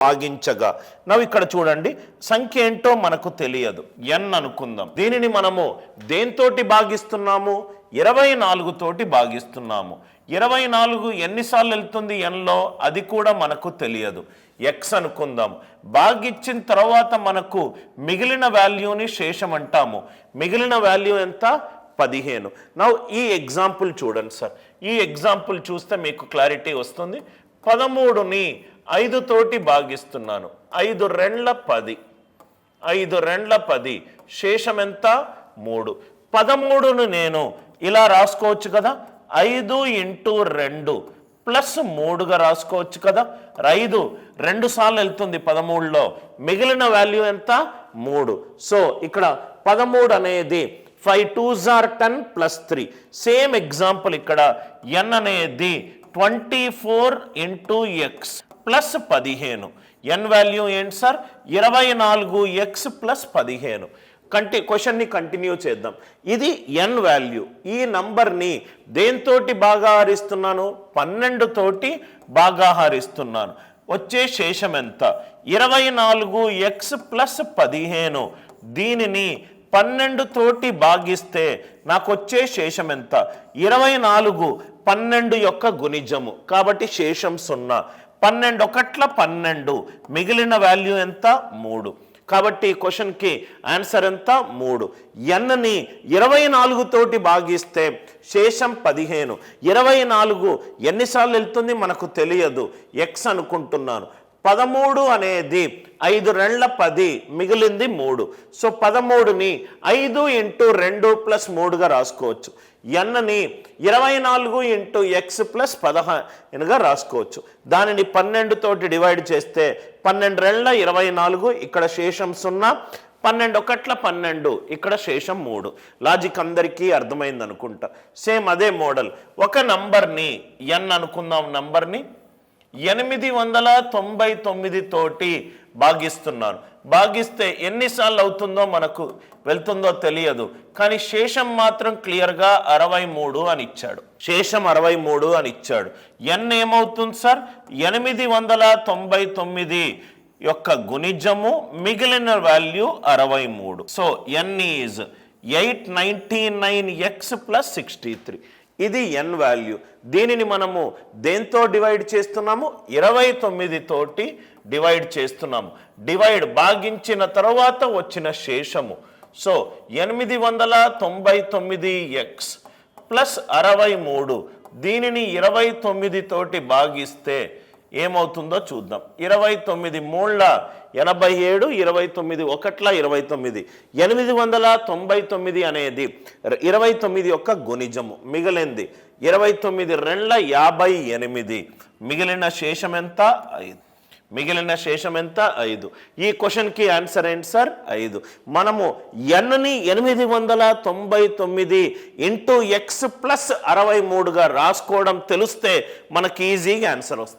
భాగించగా నవ్వు ఇక్కడ చూడండి సంఖ్య ఏంటో మనకు తెలియదు n అనుకుందాం దీనిని మనము దేంతోటి భాగిస్తున్నాము 24 తోటి భాగిస్తున్నాము 24 ఎన్నిసార్లు వెళ్తుంది n లో అది కూడా మనకు తెలియదు x అనుకుందాం భాగించిన తర్వాత మనకు మిగిలిన వాల్యూని శేషం అంటాము మిగిలిన వాల్యూ ఎంత 15 నౌ ఈ ఎగ్జాంపుల్ చూడండి సార్ ఈ ఎగ్జాంపుల్ చూస్తే మీకు క్లారిటీ వస్తుంది 13ని 5 తోటి భాగిస్తున్నాను 5 రెండ్ల 10 5 రెండ్ల 10 శేషం ఎంత 3 13ను నేను ఇలా రాసుకోవచ్చు కదా 5 ఇంటూ 2 ప్లస్ 3గా రాసుకోవచ్చు కదా 5 2 సార్లు వెళ్తుంది 13లో మిగిలిన వాల్యూ ఎంత 3 సో ఇక్కడ 13 అనేది 5 2s are 10 plus 3 same example ఇక్కడ n అనేది 24 into x plus 15 n value ఏంటి సార్ 24x ప్లస్ 15 క్వశ్చన్ని కంటిన్యూ చేద్దాం ఇది n వాల్యూ ఈ నంబర్ని దేంతోటి భాగాహరిస్తున్నాను 12 తోటి భాగాహరిస్తున్నాను వచ్చే శేషం ఎంత 24x ప్లస్ 15 దీనిని 12 తోటి భాగిస్తే నాకు వచ్చే శేషం ఎంత 24 12 యొక్క గుణిజము కాబట్టి శేషం 0 12 ఒకట్ల 12 మిగిలిన వాల్యూ ఎంత 3 కాబట్టి క్వశ్చన్కి ఆన్సర్ ఎంత 3 nని 24 తోటి భాగిస్తే శేషం 15 24 ఎన్నిసార్లు వెళ్తుంది మనకు తెలియదు x అనుకుంటున్నాను 13 అనేది 5 రెండ్ల 10 మిగిలింది 3 సో 13ని 5 ఇంటూ 2 ప్లస్ 3గా రాసుకోవచ్చు nని 24 ఇంటూ x ప్లస్ 15గా రాసుకోవచ్చు దానిని 12 తోటి డివైడ్ చేస్తే 12 రెండ్ల 24 ఇక్కడ శేషం 0 12 ఒకట్ల 12 ఇక్కడ శేషం 3 లాజిక్ అందరికీ అర్థమైంది అనుకుంటా సేమ్ అదే మోడల్ ఒక నంబర్ని n అనుకుందాం నంబర్ని 899 తోటి భాగిస్తున్నాను భాగిస్తే ఎన్నిసార్లు అవుతుందో మనకు వెళ్తుందో తెలియదు కానీ శేషం మాత్రం క్లియర్గా 63 అని ఇచ్చాడు శేషం 63 అని ఇచ్చాడు n ఏమవుతుంది సార్ 899 యొక్క గుణిజము మిగిలిన value 63 so n is 899x plus 63 ఇది n వాల్యూ దీనిని మనము దేంతో డివైడ్ చేస్తున్నాము 29 తోటి డివైడ్ చేస్తున్నాము డివైడ్ భాగించిన తర్వాత వచ్చిన శేషము సో 899x ప్లస్ 63 దీనిని 29 తోటి భాగిస్తే ఏమవుతుందో చూద్దాం 29 మూళ్ళ 87 29 ఒకట్ల 29 899 అనేది 29 యొక్క గుణిజము మిగిలింది 29 రెండ్ల 58 మిగిలిన శేషం ఎంత 5 మిగిలిన శేషం ఎంత 5 ఈ క్వశ్చన్కి ఆన్సర్ ఏంటి సార్ 5 మనము nని 899 ఇంటూ x ప్లస్ 63గా రాసుకోవడం తెలిస్తే మనకి ఈజీగా ఆన్సర్ వస్తుంది